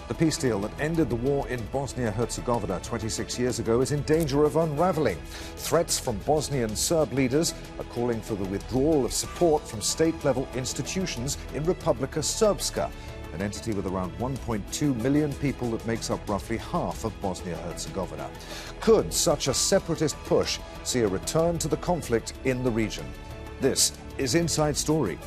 The peace deal that ended the war in Bosnia Herzegovina 26 years ago is in danger of unraveling. Threats from Bosnian Serb leaders are calling for the withdrawal of support from state-level institutions in Republika Srpska, an entity with around 1.2 million people that makes up roughly half of Bosnia Herzegovina. Could such a separatist push see a return to the conflict in the region? This is Inside Story.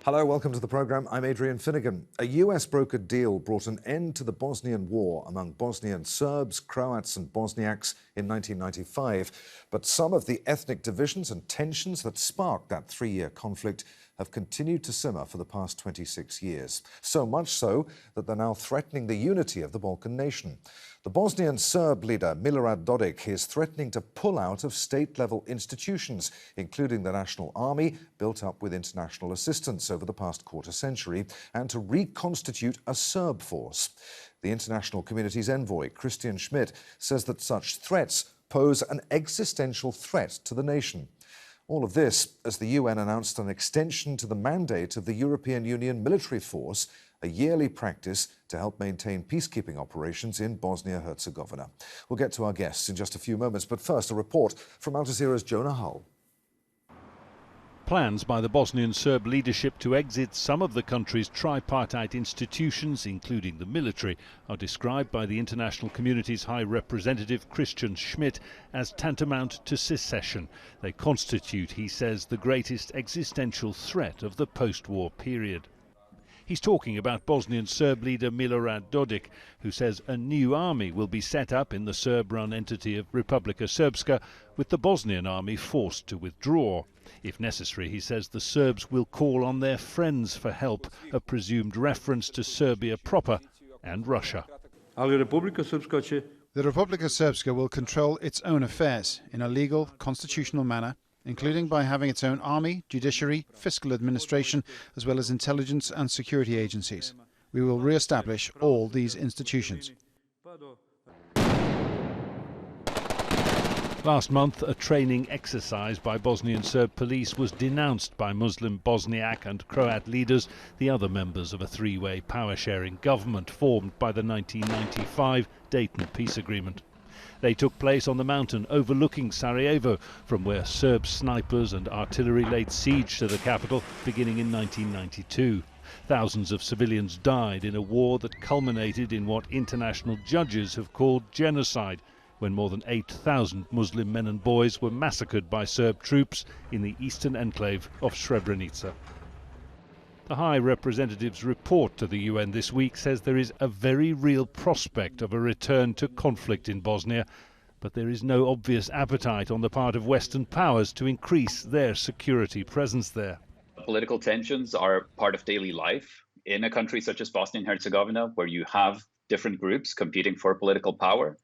Hello, welcome to the programme. I'm Adrian Finighan. A US brokered deal brought an end to the Bosnian War among Bosnian Serbs, Croats and Bosniaks in 1995. But some of the ethnic divisions and tensions that sparked that three-year conflict have continued to simmer for the past 26 years. So much so that they're now threatening the unity of the Balkan nation. The Bosnian Serb leader Milorad Dodic is threatening to pull out of state-level institutions, including the National Army, built up with international assistance over the past quarter century, and to reconstitute a Serb force. The international community's envoy, Christian Schmidt, says that such threats pose an existential threat to the nation. All of this as the UN announced an extension to the mandate of the European Union military force, a yearly practice to help maintain peacekeeping operations in Bosnia-Herzegovina. We'll get to our guests in just a few moments, but first a report from Al Jazeera's Jonah Hull. Plans by the Bosnian Serb leadership to exit some of the country's tripartite institutions, including the military, are described by the international community's High Representative Christian Schmidt as tantamount to secession. They constitute, he says, the greatest existential threat of the post-war period. He's talking about Bosnian Serb leader Milorad Dodic, who says a new army will be set up in the Serb-run entity of Republika Srpska, with the Bosnian army forced to withdraw. If necessary, he says the Serbs will call on their friends for help, a presumed reference to Serbia proper and Russia. The Republika Srpska will control its own affairs in a legal, constitutional manner, including by having its own army, judiciary, fiscal administration, as well as intelligence and security agencies. We will re-establish all these institutions. Last month, a training exercise by Bosnian Serb police was denounced by Muslim Bosniak and Croat leaders, the other members of a three-way power-sharing government formed by the 1995 Dayton Peace Agreement. They took place on the mountain overlooking Sarajevo, from where Serb snipers and artillery laid siege to the capital beginning in 1992. Thousands of civilians died in a war that culminated in what international judges have called genocide, when more than 8,000 Muslim men and boys were massacred by Serb troops in the eastern enclave of Srebrenica. The High Representative's report to the UN this week says there is a very real prospect of a return to conflict in Bosnia, but there is no obvious appetite on the part of Western powers to increase their security presence there. Political tensions are part of daily life in a country such as Bosnia and Herzegovina, where you have different groups competing for political power,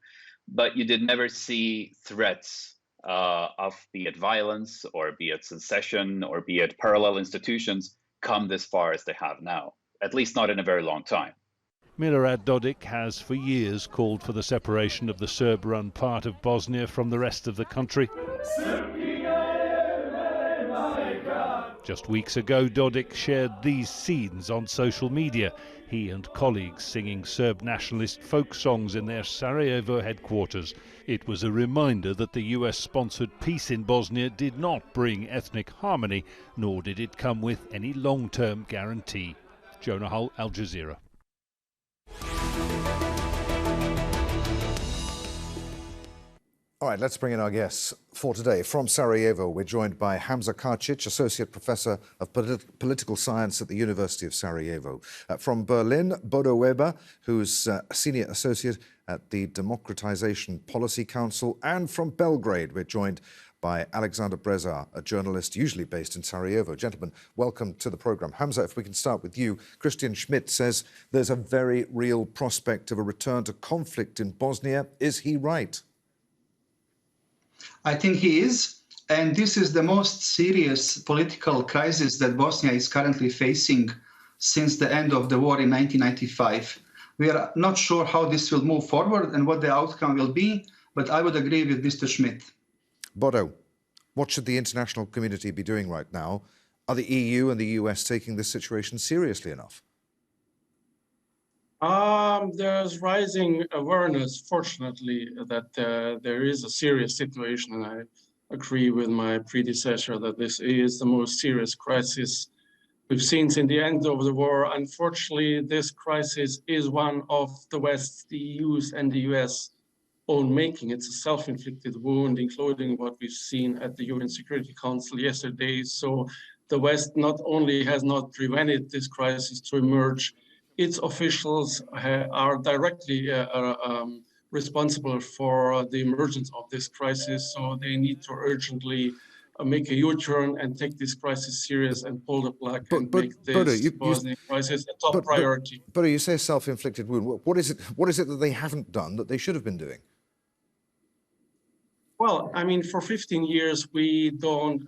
but you did never see threats of be it violence or be it secession or be it parallel institutions come this far as they have now, at least not in a very long time. Milorad Dodic has for years called for the separation of the Serb-run part of Bosnia from the rest of the country. Just weeks ago, Dodic shared these scenes on social media, he and colleagues singing Serb nationalist folk songs in their Sarajevo headquarters. It was a reminder that the US-sponsored peace in Bosnia did not bring ethnic harmony, nor did it come with any long-term guarantee. Jonah Hull, Al Jazeera. All right, let's bring in our guests for today. From Sarajevo, we're joined by Hamza Karcic, Associate Professor of Political Science at the University of Sarajevo. From Berlin, Bodo, who's a Senior Associate at the Democratization Policy Council. And from Belgrade, we're joined by Aleksander Brezar, a journalist usually based in Sarajevo. Gentlemen, welcome to the programme. Hamza, if we can start with you. Christian Schmidt says there's a very real prospect of a return to conflict in Bosnia. Is he right? I think he is, and this is the most serious political crisis that Bosnia is currently facing since the end of the war in 1995. We are not sure how this will move forward and what the outcome will be, but I would agree with Mr. Schmidt. Bodo, what should the international community be doing right now? Are the EU and the US taking this situation seriously enough? There's rising awareness, fortunately, that there is a serious situation, and I agree with my predecessor that this is the most serious crisis we've seen since the end of the war. Unfortunately, this crisis is one of the West, the EU's and the US own making. It's a self-inflicted wound, including what we've seen at the UN Security Council yesterday. So the West not only has not prevented this crisis to emerge, its officials are directly responsible for the emergence of this crisis. So they need to urgently make a U-turn and take this crisis serious and pull the plug and make this Bosnian crisis a top priority. But you say self-inflicted wound. What is it that they haven't done that they should have been doing? Well, I mean, for 15 years,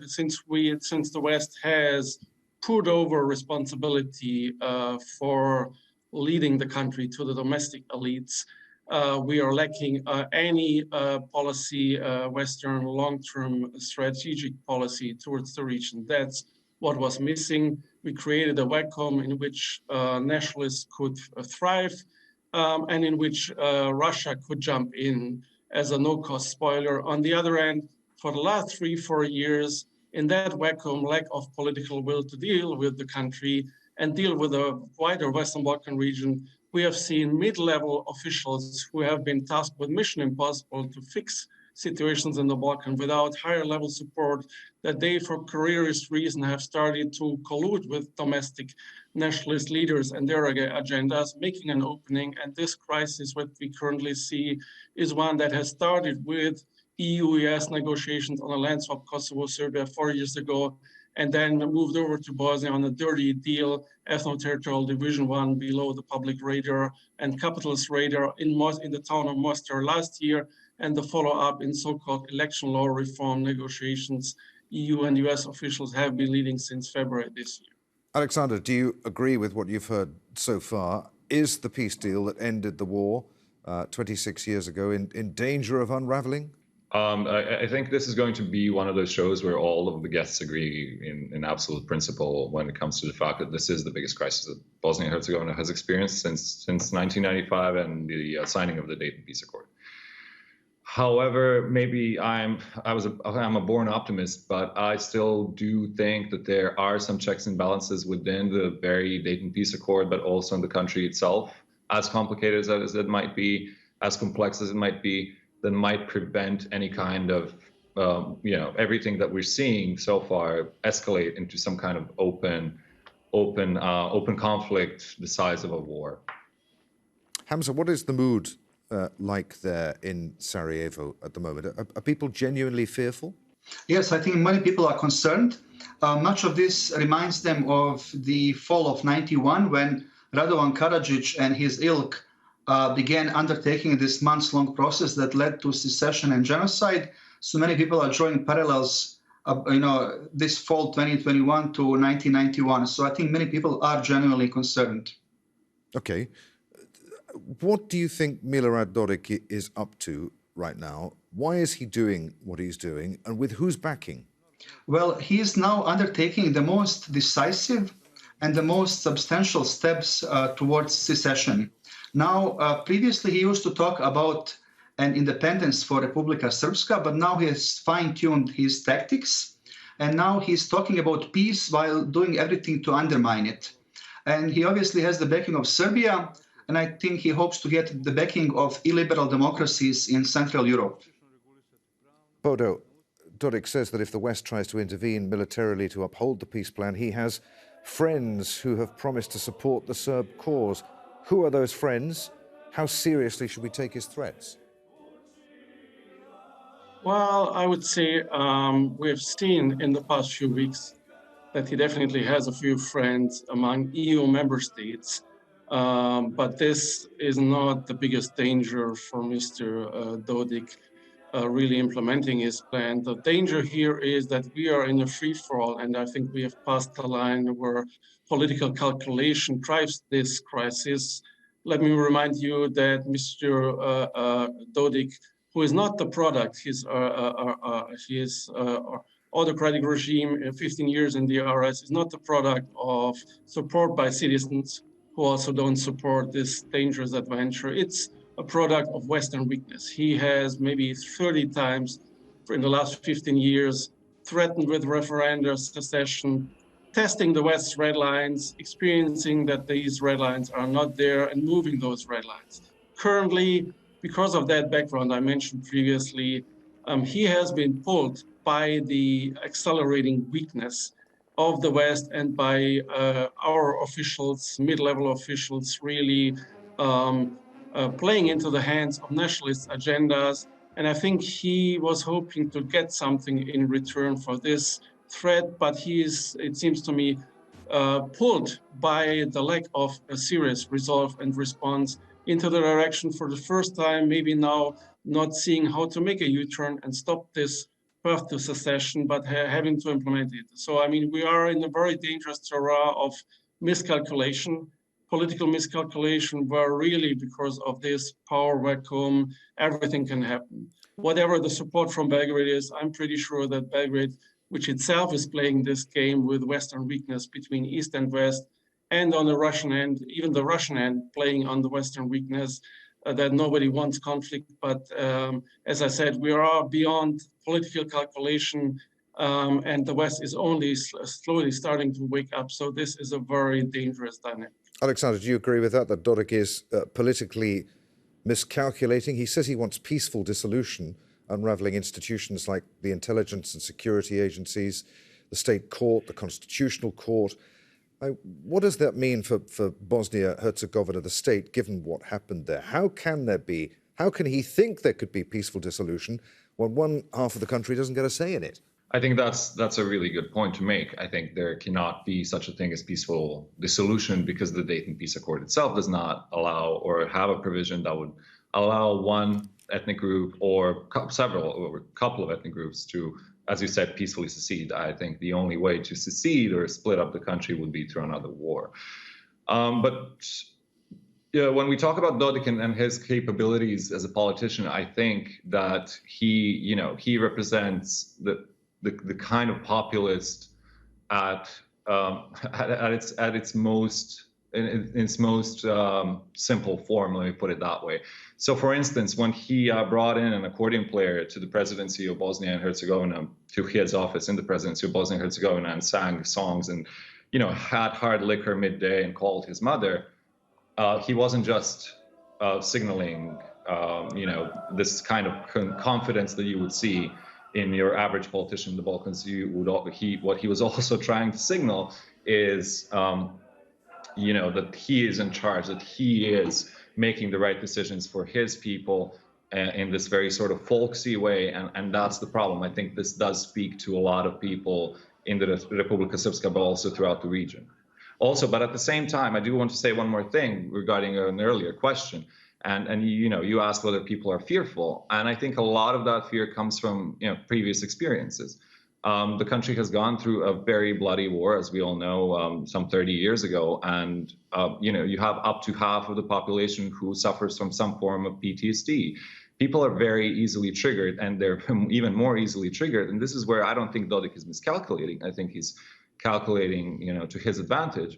since the West has put over responsibility for leading the country to the domestic elites, we are lacking any policy, Western long-term strategic policy towards the region. That's what was missing. We created a vacuum in which nationalists could thrive and in which Russia could jump in as a no-cost spoiler. On the other hand, for the last 3-4 years, in that vacuum, lack of political will to deal with the country and deal with the wider Western Balkan region, we have seen mid-level officials who have been tasked with mission impossible to fix situations in the Balkan without higher level support, that they, for careerist reasons, have started to collude with domestic nationalist leaders and their agendas, making an opening. And this crisis, what we currently see, is one that has started with EU-US negotiations on a land swap Kosovo-Serbia 4 years ago, and then moved over to Bosnia on a dirty deal, ethno-territorial division 1 below the public radar and capitalist radar in the town of Mostar last year, and the follow-up in so-called election law reform negotiations EU and US officials have been leading since February this year. Aleksander, do you agree with what you've heard so far? Is the peace deal that ended the war 26 years ago in danger of unraveling? I think this is going to be one of those shows where all of the guests agree in absolute principle when it comes to the fact that this is the biggest crisis that Bosnia Herzegovina has experienced since 1995 and the signing of the Dayton Peace Accord. However, maybe I'm a born optimist, but I still do think that there are some checks and balances within the very Dayton Peace Accord, but also in the country itself, as complicated as it might be, as complex as it might be, that might prevent any kind of, everything that we're seeing so far escalate into some kind of open conflict the size of a war. Hamza, what is the mood like there in Sarajevo at the moment? Are people genuinely fearful? Yes, I think many people are concerned. Much of this reminds them of the fall of '91 when Radovan Karadzic and his ilk began undertaking this months-long process that led to secession and genocide. So many people are drawing parallels, this fall 2021 to 1991. So I think many people are genuinely concerned. Okay. What do you think Milorad Dodik is up to right now? Why is he doing what he's doing, and with whose backing? Well, he is now undertaking the most decisive and the most substantial steps towards secession. Now, previously he used to talk about an independence for Republika Srpska, but now he has fine-tuned his tactics, and now he's talking about peace while doing everything to undermine it. And he obviously has the backing of Serbia, and I think he hopes to get the backing of illiberal democracies in Central Europe. Bodo, Dodic says that if the West tries to intervene militarily to uphold the peace plan, he has friends who have promised to support the Serb cause. Who are those friends? How seriously should we take his threats? Well, I would say we've seen in the past few weeks that he definitely has a few friends among EU member states. But this is not the biggest danger for Mr. Dodik. really implementing his plan. The danger here is that we are in a free-for-all, and I think we have passed the line where political calculation drives this crisis. Let me remind you that Mr. Dodic, who is not the product, his autocratic regime, 15 years in the RS, is not the product of support by citizens who also don't support this dangerous adventure. It's a product of Western weakness. He has maybe 30 times in the last 15 years threatened with referenda, secession, testing the West's red lines, experiencing that these red lines are not there and moving those red lines. Currently, because of that background I mentioned previously, he has been pulled by the accelerating weakness of the West and by our officials, mid-level officials, really playing into the hands of nationalist agendas. And I think he was hoping to get something in return for this threat, but he is, it seems to me, pulled by the lack of a serious resolve and response into the direction for the first time, maybe now not seeing how to make a U-turn and stop this path to secession, but having to implement it. So, I mean, we are in a very dangerous terrain of miscalculation, political miscalculation, where really because of this power vacuum, everything can happen. Whatever the support from Belgrade is, I'm pretty sure that Belgrade, which itself is playing this game with Western weakness between East and West, and on the Russian end, even the Russian end playing on the Western weakness, that nobody wants conflict. But as I said, we are beyond political calculation, and the West is only slowly starting to wake up. So this is a very dangerous dynamic. Aleksander, do you agree with that Dodic is politically miscalculating? He says he wants peaceful dissolution, unraveling institutions like the intelligence and security agencies, the state court, the constitutional court. What does that mean for Bosnia Herzegovina, the state, given what happened there? How can he think there could be peaceful dissolution when one half of the country doesn't get a say in it? I think that's a really good point to make. I think there cannot be such a thing as peaceful dissolution because the Dayton Peace Accord itself does not allow or have a provision that would allow one ethnic group or a couple of ethnic groups to, as you said, peacefully secede. I think the only way to secede or split up the country would be through another war. But when we talk about Dodic and his capabilities as a politician, I think that he represents the kind of populist at its most simple form, let me put it that way. So, for instance, when he brought in an accordion player to the presidency of Bosnia and Herzegovina, to his office in the presidency of Bosnia and Herzegovina, and sang songs and, had hard liquor midday and called his mother, he wasn't just signaling, this kind of confidence that you would see in your average politician in the Balkans. What he was also trying to signal is, that he is in charge, that he is making the right decisions for his people in this very sort of folksy way. And that's the problem. I think this does speak to a lot of people in the Republika Srpska, but also throughout the region. Also, but at the same time, I do want to say one more thing regarding an earlier question. And you asked whether people are fearful. And I think a lot of that fear comes from previous experiences. The country has gone through a very bloody war, as we all know, some 30 years ago. And, you have up to half of the population who suffers from some form of PTSD. People are very easily triggered, and they're even more easily triggered. And this is where I don't think Dodic is miscalculating. I think he's calculating, to his advantage.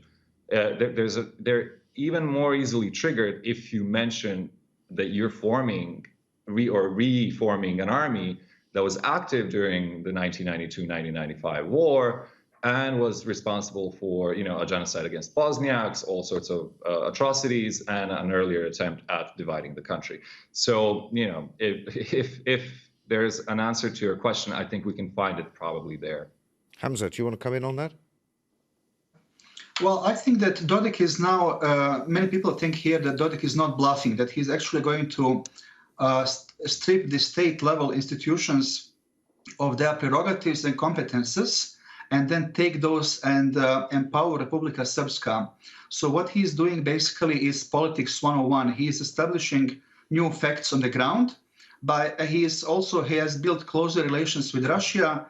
They're even more easily triggered if you mention that you're reforming an army that was active during the 1992-1995 war and was responsible for, a genocide against Bosniaks, all sorts of atrocities, and an earlier attempt at dividing the country. So, if there's an answer to your question, I think we can find it probably there. Hamza, do you want to come in on that? Well, I think that Dodic is now, many people think here that Dodic is not bluffing, that he's actually going to strip the state-level institutions of their prerogatives and competences, and then take those and empower Republika Srpska. So what he's doing basically is politics 101. He is establishing new facts on the ground, But he has built closer relations with Russia,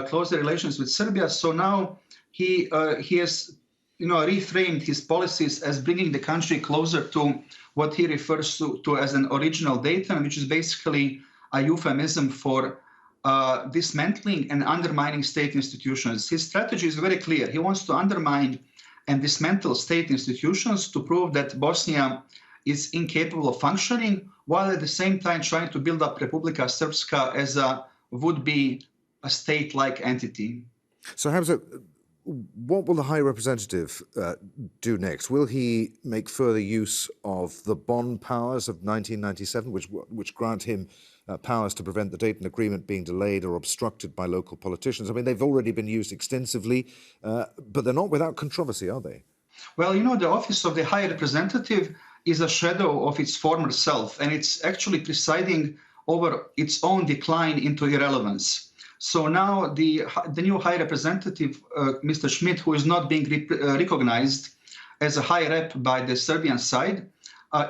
closer relations with Serbia. So now he has reframed his policies as bringing the country closer to what he refers to as an original Dayton, which is basically a euphemism for dismantling and undermining state institutions. His strategy is very clear. He wants to undermine and dismantle state institutions to prove that Bosnia is incapable of functioning, while at the same time trying to build up Republika Srpska as a would-be a state-like entity. So, Hamza, what will the High Representative do next? Will he make further use of the Bonn powers of 1997, which grant him powers to prevent the Dayton Agreement being delayed or obstructed by local politicians? I mean, they've already been used extensively, but they're not without controversy, are they? Well, the office of the High Representative is a shadow of its former self, and it's actually presiding over its own decline into irrelevance. So now the new High Representative, Mr. Schmidt, who is not being recognized as a high rep by the Serbian side,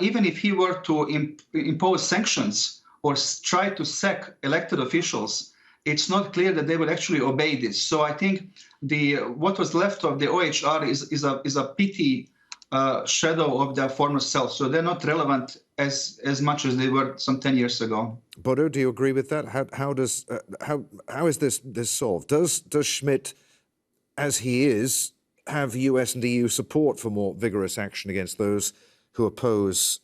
even if he were to impose sanctions or try to sack elected officials, it's not clear that they would actually obey this. So I think what was left of the OHR is a petty shadow of their former self. So they're not relevant as much as they were some 10 years ago. Bodo, do you agree with that? How is this solved? Does Schmidt, as he is, have US and EU support for more vigorous action against those who oppose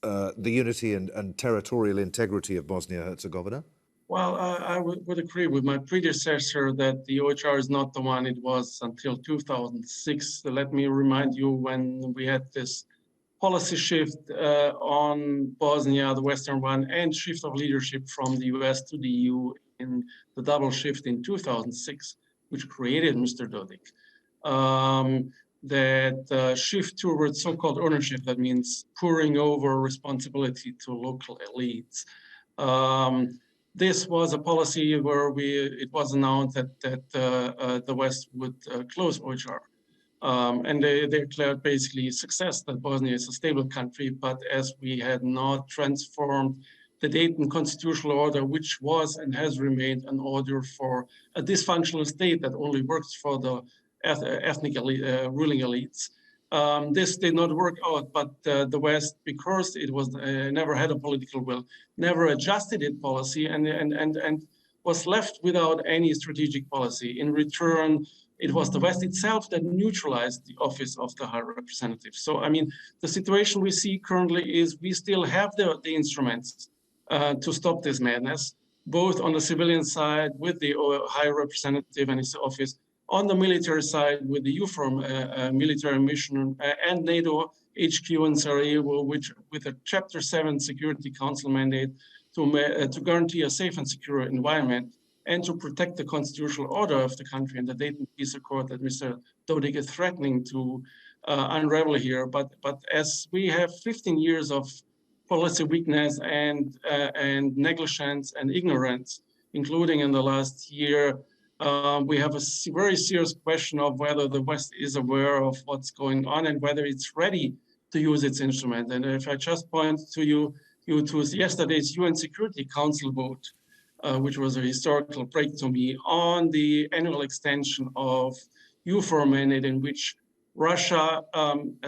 the unity and territorial integrity of Bosnia Herzegovina? Well, I would agree with my predecessor that the OHR is not the one it was until 2006. Let me remind you, when we had this policy shift on Bosnia, the Western one, and shift of leadership from the US to the EU in the double shift in 2006, which created Mr. Dodic. That shift towards so-called ownership, that means pouring over responsibility to local elites. This was a policy where it was announced that the West would close OHR. And they declared basically success, that Bosnia is a stable country, but as we had not transformed the Dayton constitutional order, which was and has remained an order for a dysfunctional state that only works for the ethnic ruling elites. This did not work out, but the West, because it was never had a political will, never adjusted its policy and was left without any strategic policy. In return, it was the West itself that neutralized the office of the High Representative. So, I mean, the situation we see currently is we still have the instruments to stop this madness, both on the civilian side with the High Representative and his office, on the military side with the EUFOR military mission and NATO HQ in Sarajevo, which with a Chapter 7 Security Council mandate to guarantee a safe and secure environment and to protect the constitutional order of the country and the Dayton Peace Accord that Mr. Dodic is threatening to unravel here. But as we have 15 years of policy weakness and negligence and ignorance, including in the last year, we have a very serious question of whether the West is aware of what's going on and whether it's ready to use its instrument. And if I just point to you to yesterday's UN Security Council vote, which was a historical break to me, on the annual extension of EUFOR mandate, in which Russia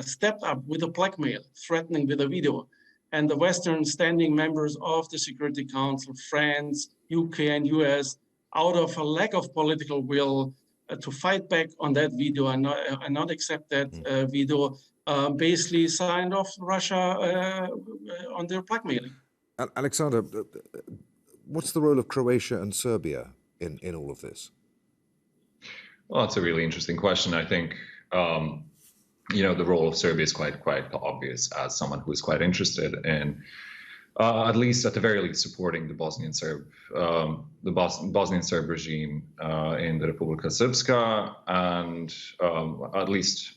stepped up with a blackmail, threatening with a veto. And the Western standing members of the Security Council, France, UK, and US, out of a lack of political will to fight back on that veto and not accept that veto, basically signed off Russia on their blackmailing. Aleksander, what's the role of Croatia and Serbia in all of this? Well, it's a really interesting question. I think, the role of Serbia is quite obvious as someone who is quite interested in, at least at the very least, supporting the Bosnian Serb, Bosnian Serb regime in the Republika Srpska, and at least,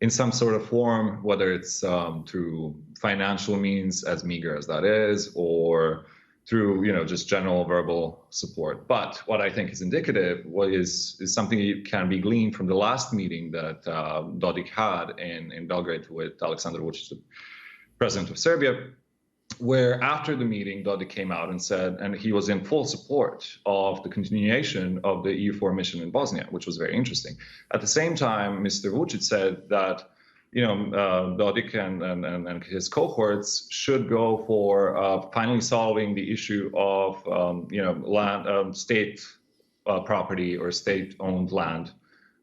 in some sort of form, whether it's through financial means, as meager as that is, or through just general verbal support. But what I think is indicative is something that can be gleaned from the last meeting that Dodic had in Belgrade with Aleksander, which is the president of Serbia, where after the meeting, Dodic came out and said, and he was in full support of the continuation of the EU4 mission in Bosnia, which was very interesting. At the same time, Mr. Vučić said that, Dodic and his cohorts should go for finally solving the issue of, land, state property or state-owned land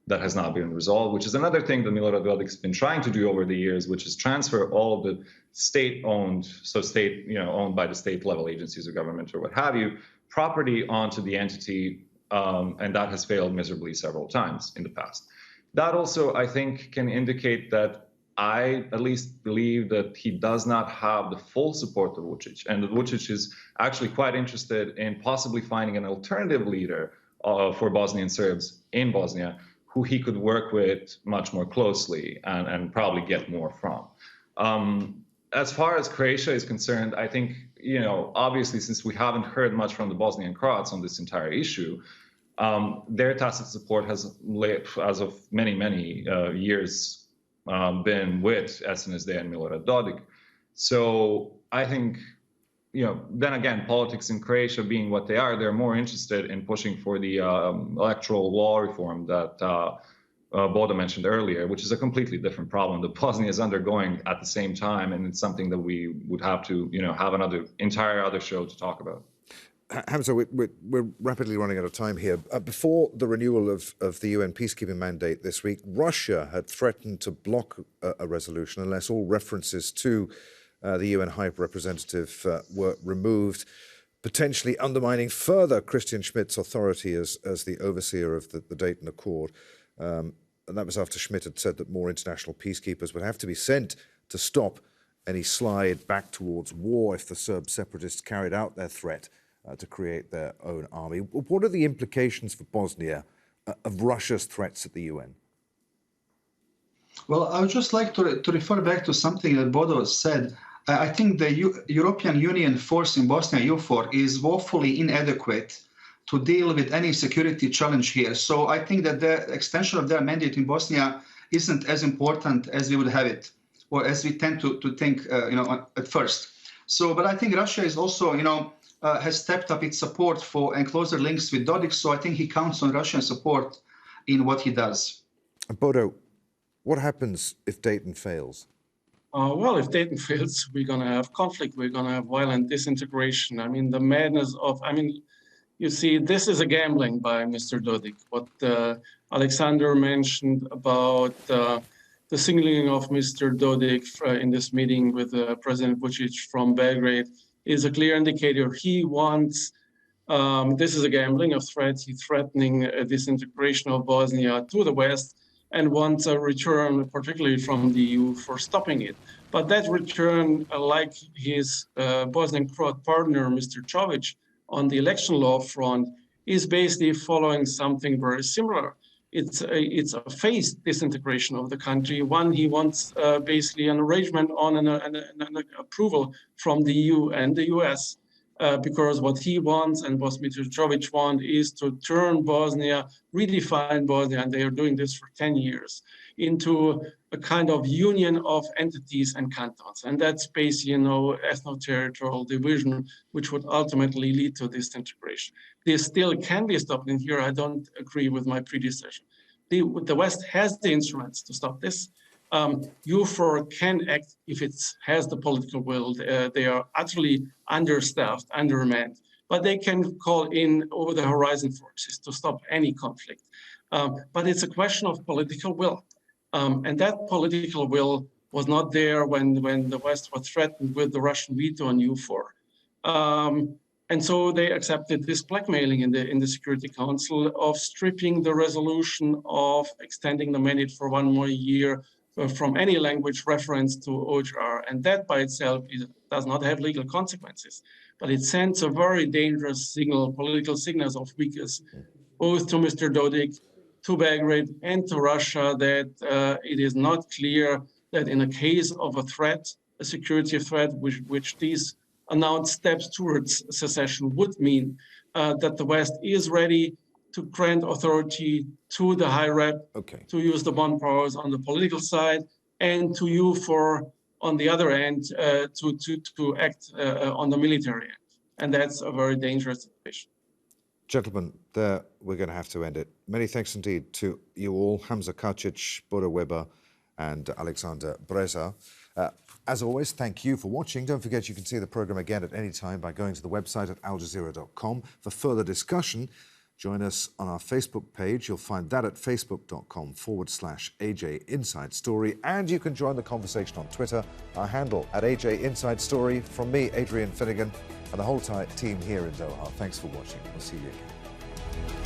that has not been resolved, which is another thing that Milorad Dodic's been trying to do over the years, which is transfer all of the state-owned, so state, owned by the state-level agencies of government or what have you, property onto the entity, and that has failed miserably several times in the past. That also, I think, can indicate that I at least believe that he does not have the full support of Vučić, and that Vučić is actually quite interested in possibly finding an alternative leader for Bosnian Serbs in Bosnia, who he could work with much more closely and probably get more from. As far as Croatia is concerned, I think, obviously, since we haven't heard much from the Bosnian Croats on this entire issue, their tacit support has, as of many, many years, been with SNSD and Milorad Dodik. So I think, then again, politics in Croatia being what they are, they're more interested in pushing for the electoral law reform that Bodo mentioned earlier, which is a completely different problem that Bosnia is undergoing at the same time, and it's something that we would have to, have another entire other show to talk about. Hamza, we're rapidly running out of time here. Before the renewal of the UN peacekeeping mandate this week, Russia had threatened to block a resolution unless all references to the UN High Representative were removed, potentially undermining further Christian Schmidt's authority as the overseer of the Dayton Accord. And that was after Schmidt had said that more international peacekeepers would have to be sent to stop any slide back towards war if the Serb separatists carried out their threat to create their own army. What are the implications for Bosnia of Russia's threats at the UN? Well, I would just like to refer back to something that Bodo said. I think the European Union force in Bosnia, EUFOR, is woefully inadequate to deal with any security challenge here. So I think that the extension of their mandate in Bosnia isn't as important as we would have it, or as we tend to think, at first. So, but I think Russia is also, has stepped up its support for and closer links with Dodik. So I think he counts on Russian support in what he does. Bodo, what happens if Dayton fails? Well, if Dayton fails, we're going to have conflict. We're going to have violent disintegration. I mean, the madness of, you see, this is a gambling by Mr. Dodik. What Aleksander mentioned about the signaling of Mr. Dodik in this meeting with President Vučić from Belgrade is a clear indicator. He wants, this is a gambling of threats. He's threatening a disintegration of Bosnia to the West, and wants a return, particularly from the EU, for stopping it. But that return, like his Bosnian Croat partner, Mr. Čović, on the election law front, is basically following something very similar. It's a phased disintegration of the country. One, he wants basically an arrangement on an approval from the EU and the US, because what he wants and what Mr. Čović wants is to turn Bosnia, redefine Bosnia, and they are doing this for 10 years, into a kind of union of entities and cantons. And that's basically, ethno-territorial division, which would ultimately lead to disintegration. This still can be stopped. And here I don't agree with my predecessor. The West has the instruments to stop this. EUFOR can act if it has the political will. They are utterly understaffed, undermanned, but they can call in over-the-horizon forces to stop any conflict. But it's a question of political will. And that political will was not there when the West was threatened with the Russian veto on EUFOR. And so they accepted this blackmailing in the Security Council of stripping the resolution of extending the mandate for 1 more year from any language reference to OHR. And that by itself does not have legal consequences, but it sends a very dangerous signal, political signals of weakness, both to Mr. Dodik, to Belgrade, and to Russia, that it is not clear that in a case of a threat, a security threat, which these announced steps towards secession would mean, that the West is ready to grant authority to the High Rep, to use the bond powers on the political side, and to EUFOR on the other end, to act on the military end. And that's a very dangerous situation. Gentlemen, there we're going to have to end it. Many thanks indeed to you all, Hamza Karcic, Bodo and Aleksander Brezar. As always, thank you for watching. Don't forget you can see the programme again at any time by going to the website at aljazeera.com. For further discussion, join us on our Facebook page. You'll find that at facebook.com/AJ Inside Story. And you can join the conversation on Twitter, our handle at AJ Inside Story. From me, Adrian Finighan, and the whole team here in Doha. Thanks for watching. We'll see you again.